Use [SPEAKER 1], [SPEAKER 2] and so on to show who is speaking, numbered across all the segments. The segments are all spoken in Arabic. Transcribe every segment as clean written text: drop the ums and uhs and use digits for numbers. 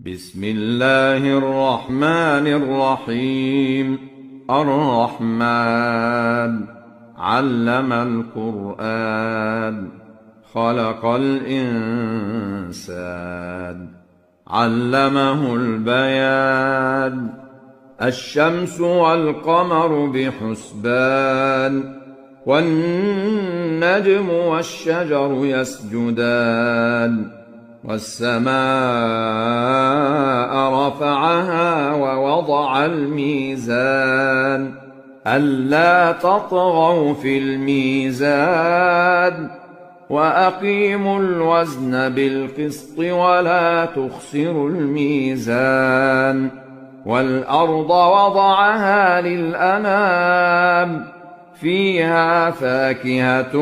[SPEAKER 1] بسم الله الرحمن الرحيم. الرحمن علم القرآن، خلق الإنسان، علمه البيان. الشمس والقمر بحسبان، والنجم والشجر يسجدان، والسماء رفعها ووضع الميزان ألا تطغوا في الميزان وأقيموا الوزن بالقسط ولا تخسروا الميزان. والأرض وضعها للأنام، فيها فاكهة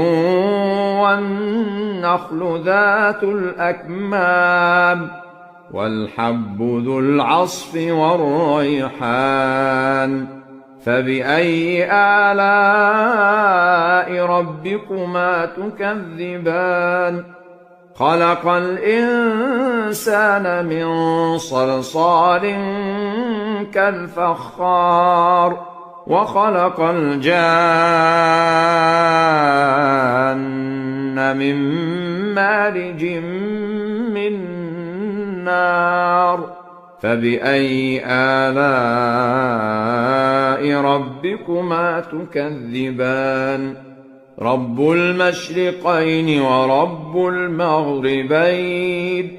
[SPEAKER 1] والنخل ذات الأكمام، والحب ذو العصف والريحان. فبأي آلاء ربكما تكذبان؟ خلق الإنسان من صلصال كالفخار، وخلق الجان من مارج من نار. فبأي آلاء ربكما تكذبان؟ رب المشرقين ورب المغربين،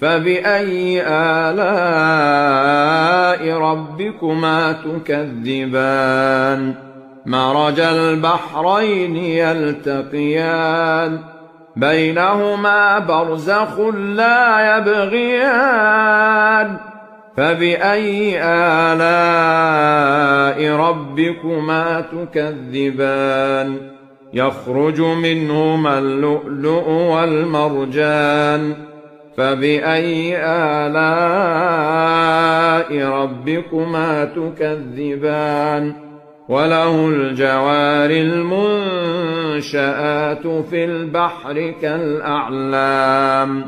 [SPEAKER 1] فبأي آلاء ربكما تكذبان؟ مرج البحرين يلتقيان، بينهما برزخ لا يبغيان. فبأي آلاء ربكما تكذبان؟ يخرج منهما اللؤلؤ والمرجان. فبأي آلاء ربكما تكذبان؟ وله الجوار المنشآت في البحر كالأعلام.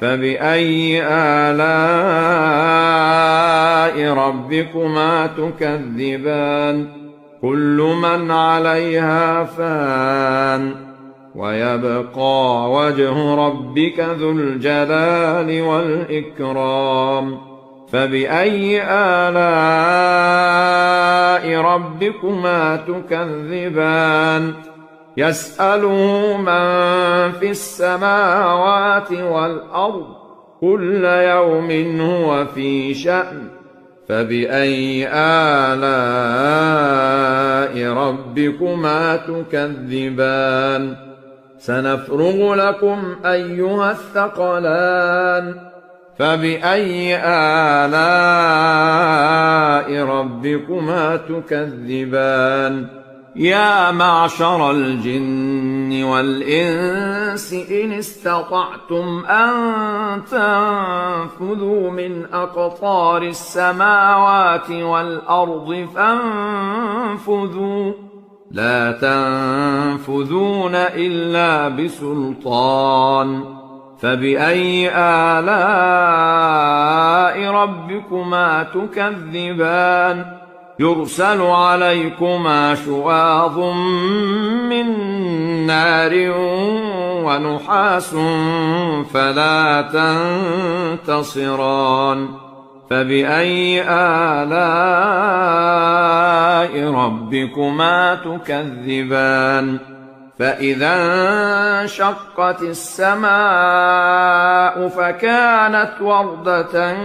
[SPEAKER 1] فبأي آلاء ربكما تكذبان؟ كل من عليها فان، ويبقى وجه ربك ذو الجلال والإكرام. فبأي آلاء ربكما تكذبان؟ يسأله من في السماوات والأرض، كل يوم هو في شأن. فبأي آلاء ربكما تكذبان؟ سنفرغ لكم أيها الثقلان. فبأي آلاء ربكما تكذبان؟ يا معشر الجن والإنس إن استطعتم أن تنفذوا من أقطار السماوات والأرض فانفذوا، لا تنفذون إلا بسلطان. فبأي آلاء ربكما تكذبان؟ يرسل عليكما شواظ من نار ونحاس فلا تنتصران. فبأي آلاء ربكما تكذبان؟ فإذا انشقت السماء فكانت وردة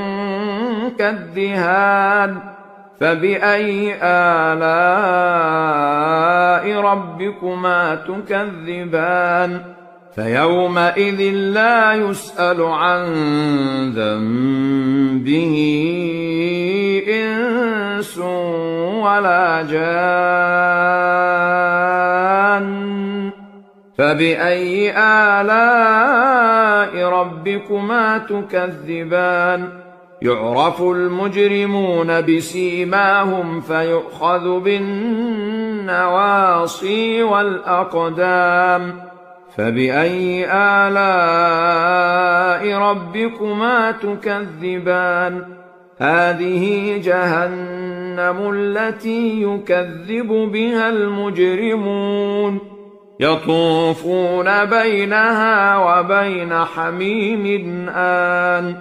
[SPEAKER 1] كالدهان. فبأي آلاء ربكما تكذبان؟ فيومئذ لا يسأل عن ذنبه إنس ولا جان. فبأي آلاء ربكما تكذبان؟ يعرف المجرمون بسيماهم فيؤخذ بالنواصي والأقدام. فبأي آلاء ربكما تكذبان هذه جهنم التي يكذب بها المجرمون يطوفون بينها وبين حميم آن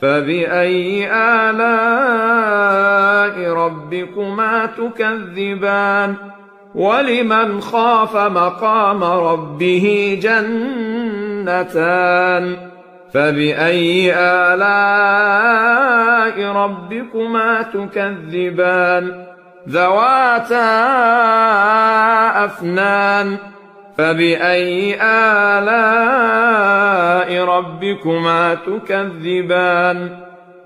[SPEAKER 1] فبأي آلاء ربكما تكذبان ولمن خاف مقام ربه جنتان فبأي آلاء ربكما تكذبان ذواتا أفنان فبأي آلاء ربكما تكذبان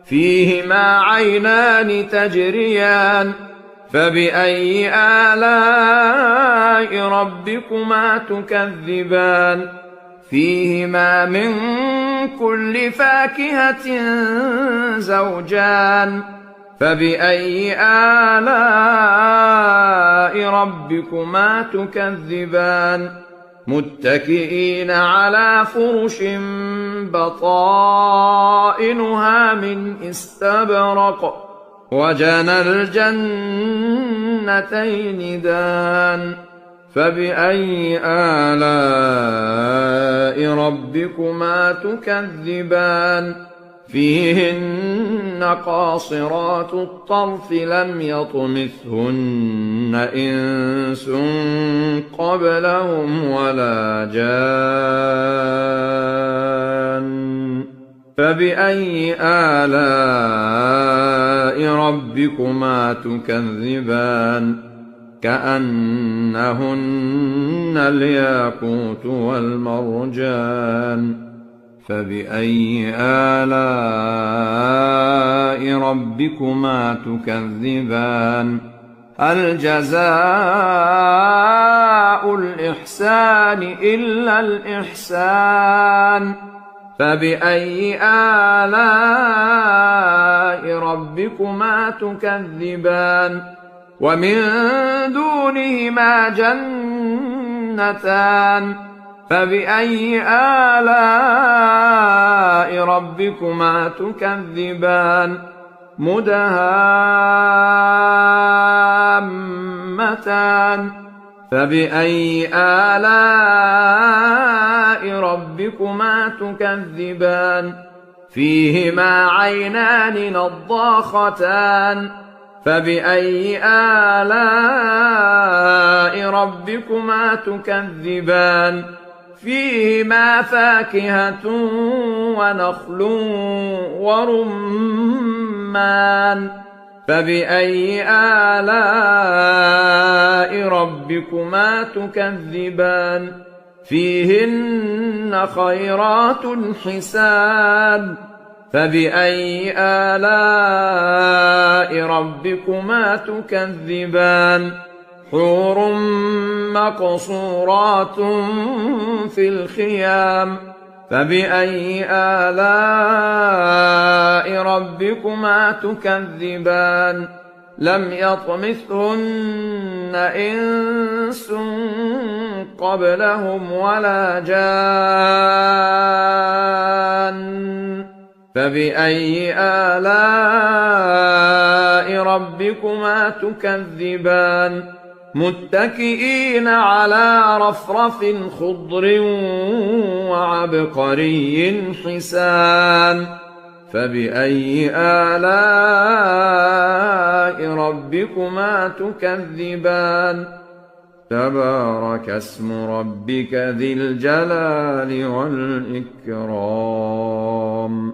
[SPEAKER 1] فيهما عينان تجريان فبأي آلاء ربكما تكذبان فيهما من كل فاكهة زوجان فبأي آلاء ربكما تكذبان متكئين على فرش بطائنها من استبرق وجنى الجنتين دان فبأي آلاء ربكما تكذبان فيهن قاصرات الطرف لم يطمثهن إنس قبلهم ولا جان فبأي آلاء ربكما تكذبان كأنهن الياقوت والمرجان فبأي آلاء ربكما تكذبان هل جزاء الإحسان إلا الإحسان فبأي آلاء ربكما تكذبان ومن دونهما جنتان فبأي آلاء ربكما تكذبان مدهامتان فبأي آلاء ربكما تكذبان فيهما عينان نضاختان فبأي آلاء ربكما تكذبان فيهما فاكهة ونخل ورمان فبأي آلاء ربكما تكذبان فيهن خيرات حسان فبأي آلاء ربكما تكذبان حور مقصورات في الخيام فبأي آلاء ربكما تكذبان لم يطمثهن إنس قبلهم ولا جان فبأي آلاء ربكما تكذبان متكئين على رفرف خضر وعبقري حسان فبأي آلاء ربكما تكذبان تبارك اسم ربك ذي الجلال والإكرام